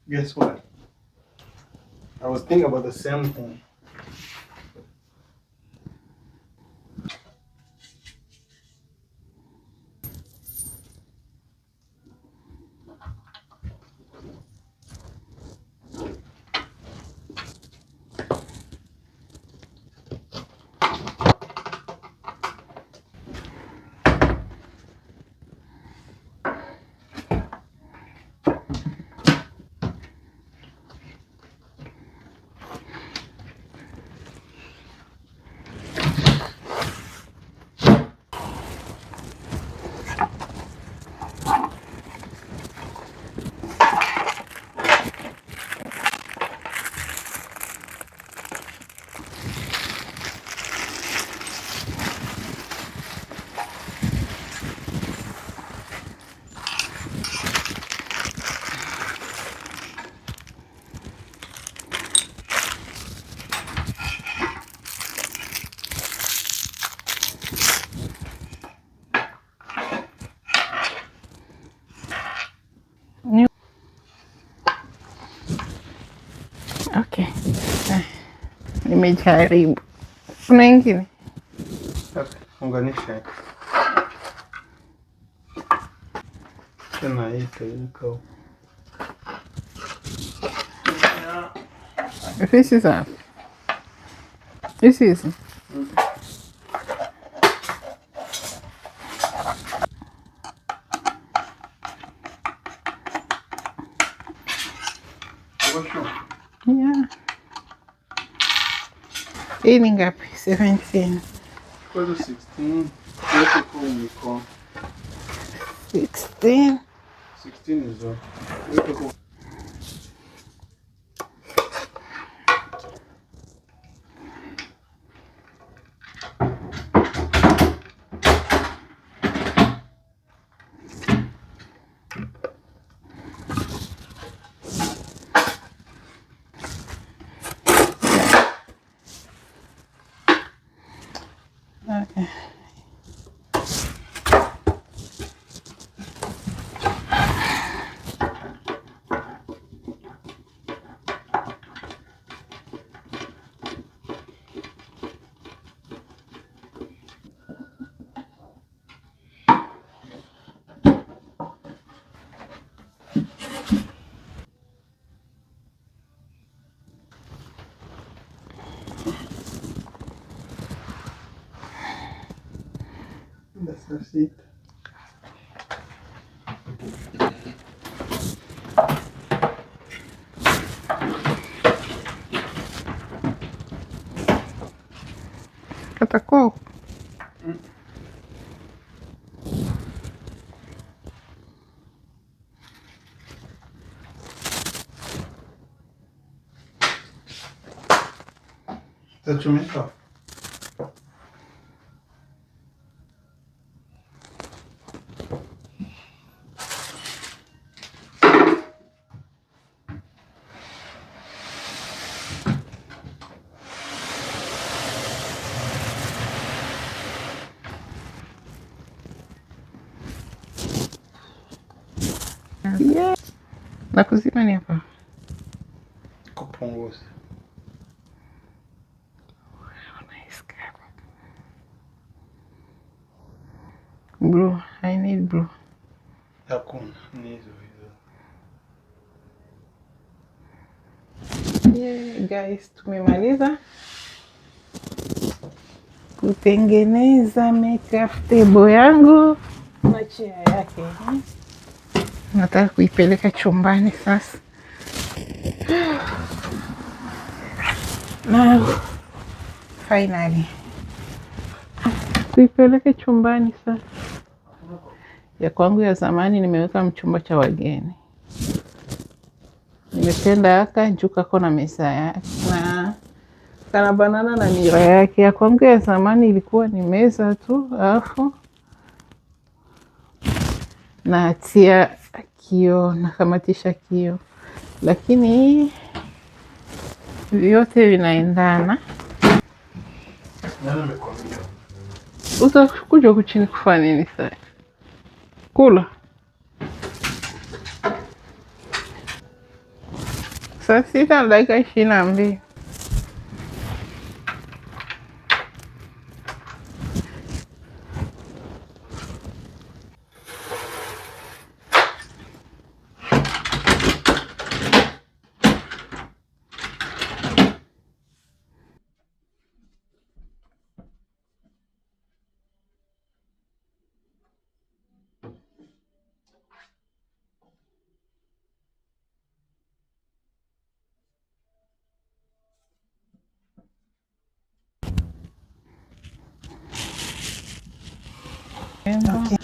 Guess what? I was thinking about the same thing. Okay. Nimejaribu. Kuna ingine? Okay, unganisha. Tena hii iko. This is up. This is. Yeah. Hii ni ngapi? 17. Kwa 16. Yote kwa miko. 16. 16 hizo. Yote kwa Okay. that's it. Kata kwao. Tachumika. Yeah. Na kuzima ni hapa. Kupunguza. Blue. I need blue. Hakuna. Ni hizo hizo. Yeah, guys, tumemaliza kutengeneza makeup table yangu na chair yake. Nataka kuipeleka chumbani sasa. Now, finally. Kuipeleka chumbani sasa. Ya kwangu ya zamani nimeweka mchumba cha wageni. Nimependa haka juu kako na meza yake na kana banana na mira yake. Ya kwangu ya zamani ilikuwa ni meza tu, alafu natia kio, nakamatisha kio, lakini vyote vinaendana. Nani amekwambia? Utakuja huku chini kufanya nini sasa? Kula. saa 6 na dakika 22. Okay.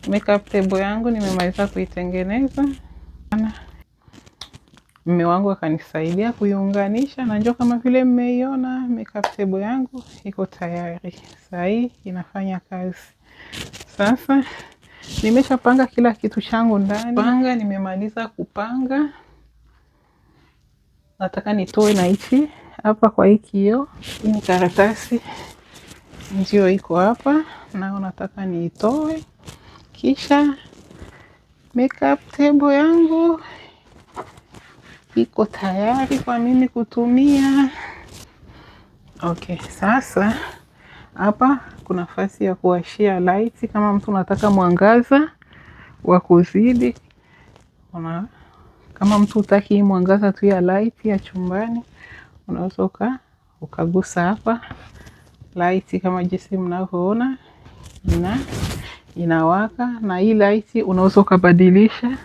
Makeup table yangu nimemaliza kuitengeneza. Mume wangu akanisaidia kuiunganisha na njoo kama vile mmeiona makeup table yangu iko tayari. Sasa hii inafanya kazi. Sasa nimeshapanga kila kitu changu ndani. Nimemaliza kupanga. Nataka nitoe na hichi hapa kwa hii kioo. Hii ni karatasi ndio iko hapa na nataka niitoe. Kisha makeup table yangu iko tayari kwa mimi kutumia. Okay, sasa hapa kuna nafasi ya kuwashia light kama mtu unataka mwangaza wa kuzidi. Kama mtu hutaki mwangaza tu ya light ya chumbani, unaweza ukagusa hapa light kama jinsi mnavyoona inawaka, na hii light unaweza ukabadilisha.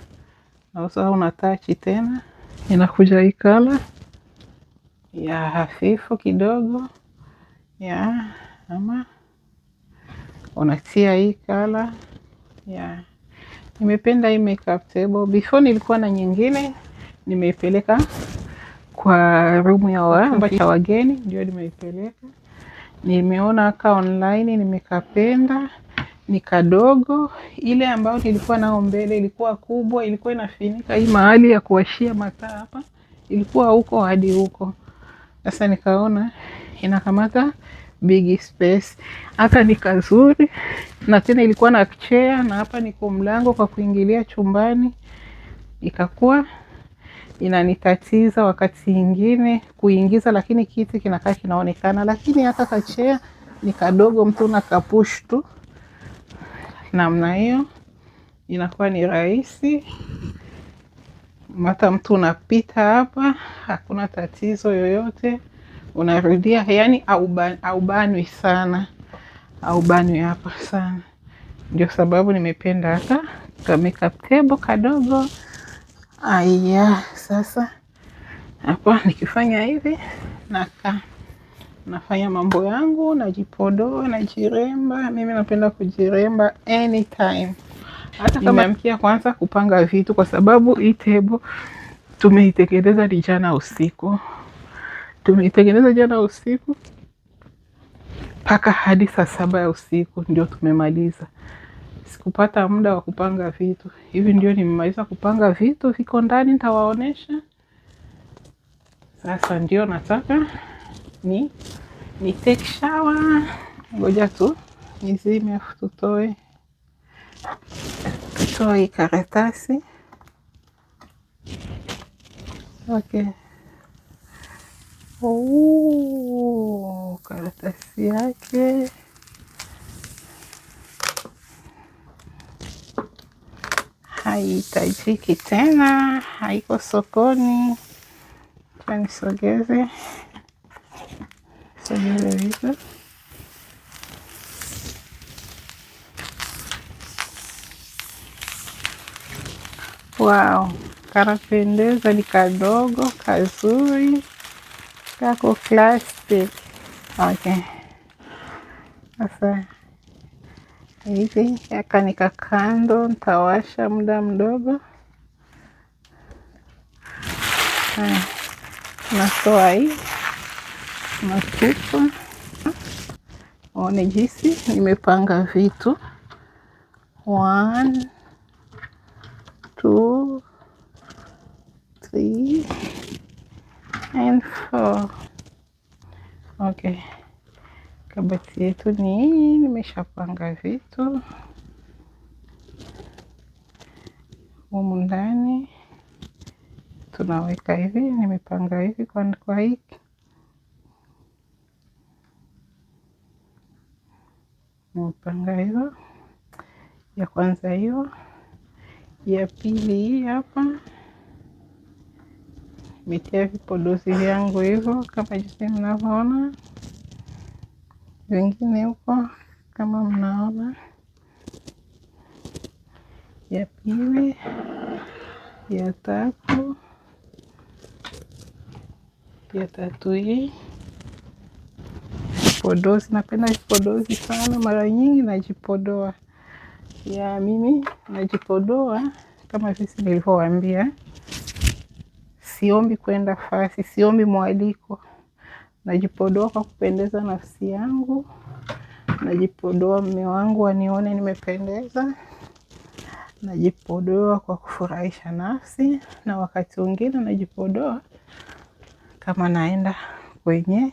Unaweza unatachi tena inakuja hii color ya hafifu kidogo ya ama unatia hii color ya. Nimependa hii makeup table. Before nilikuwa na nyingine nimeipeleka kwa room ya chumba cha wageni, ndio nimeipeleka. Nimeona aka online nimekapenda, ni kadogo. Ile ambayo nilikuwa nao mbele ilikuwa kubwa, ilikuwa inafinika hii mahali ya kuwashia mataa hapa, ilikuwa huko hadi huko. Sasa nikaona inakamata big space. Haka ni kazuri, na tena ilikuwa na chair, na hapa niko mlango kwa kuingilia chumbani. Ikakuwa inanitatiza wakati mwingine kuingiza, lakini kiti kinakaa kinaonekana. Lakini hata ka chair ni kadogo, mtu unakapush tu namna hiyo, inakuwa ni rahisi. Hata mtu unapita hapa hakuna tatizo yoyote, unarudia. Yani aubanwi sana, aubanwi hapa sana. Ndio sababu nimependa haka ka makeup table kadogo. Aya, sasa hapa nikifanya hivi nafanya mambo yangu, najipodoa, najiremba. Mimi napenda kujiremba anytime. Hata kama nimeamkia kwanza kupanga vitu, kwa sababu hii table tumeitengeneza jana usiku. Tumeitengeneza jana usiku mpaka hadi saa 7 ya usiku ndio tumemaliza. Sikupata muda wa kupanga vitu. Hivi ndio nimemaliza kupanga vitu, viko ndani, nitawaonesha. Sasa ndio nataka ni take shower. Ngoja tu nizime afu tutoe karatasi. Okay. Karatasi yake haihitajiki tena, haiko sokoni. Nisogeze hizo. Wow, kanapendeza, ni kadogo, kazuri, kako plastic. Okay. Sasa hivi yakanika kando, nitawasha muda mdogo. Natoa hii natupa. One jinsi nimepanga vitu. 1 2 3 and 4. Okay. Kabati yetu ni hii, nimeshapanga vitu humu ndani. tunaweka hivi, nimepanga hivi kwa hiki. Nimepanga hivyo, ya kwanza hiyo, ya pili hii hapa. Nimetia vipodozi vyangu hivyo kama jinsi mnavyoona, vingine huko kama mnaona. Ya pili, ya tatu, ya tatu hii vipodozi. Napenda vipodozi sana, mara nyingi najipodoa. Ya mimi najipodoa kama vile nilivyowaambia, siombi kwenda fasi, siombi mwaliko. Najipodoa kwa kupendeza nafsi yangu, najipodoa mume wangu anione nimependeza, najipodoa kwa kufurahisha nafsi, na wakati mwingine najipodoa kama naenda kwenye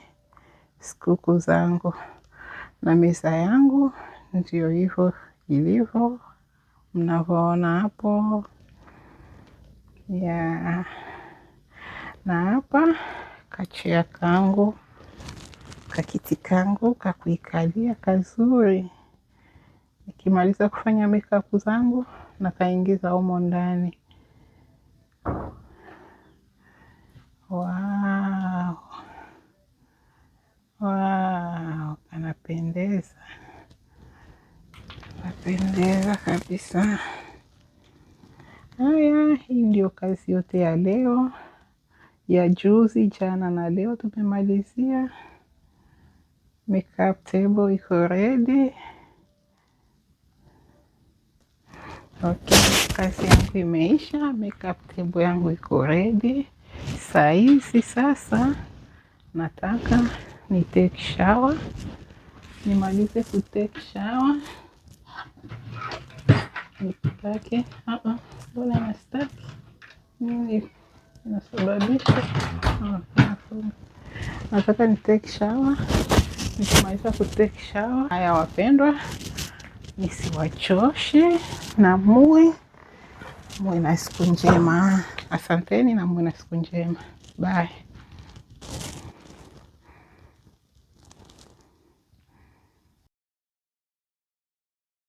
sikukuu zangu. Na meza yangu ndio hivyo ilivyo mnavyoona hapo. Ya na hapa kachea kangu, kakiti kangu kakuikalia kazuri. Nikimaliza kufanya makeup zangu na kaingiza humo ndani. Wow, kanapendeza, napendeza kabisa. Haya, hii ndio kazi yote ya leo, ya juzi, jana na leo tumemalizia. Makeup table iko ready. Okay, kazi yangu imeisha, makeup table yangu iko ready. Saa hizi sasa nataka ni take shower. Nimalize ku take shower. Nipake mbona nastaki nini inasababisha nataka ni take shower. Nikimaliza ku take shower, haya wapendwa, nisiwachoshe, na muwe na siku njema. Asanteni na muwe na siku njema. Bye.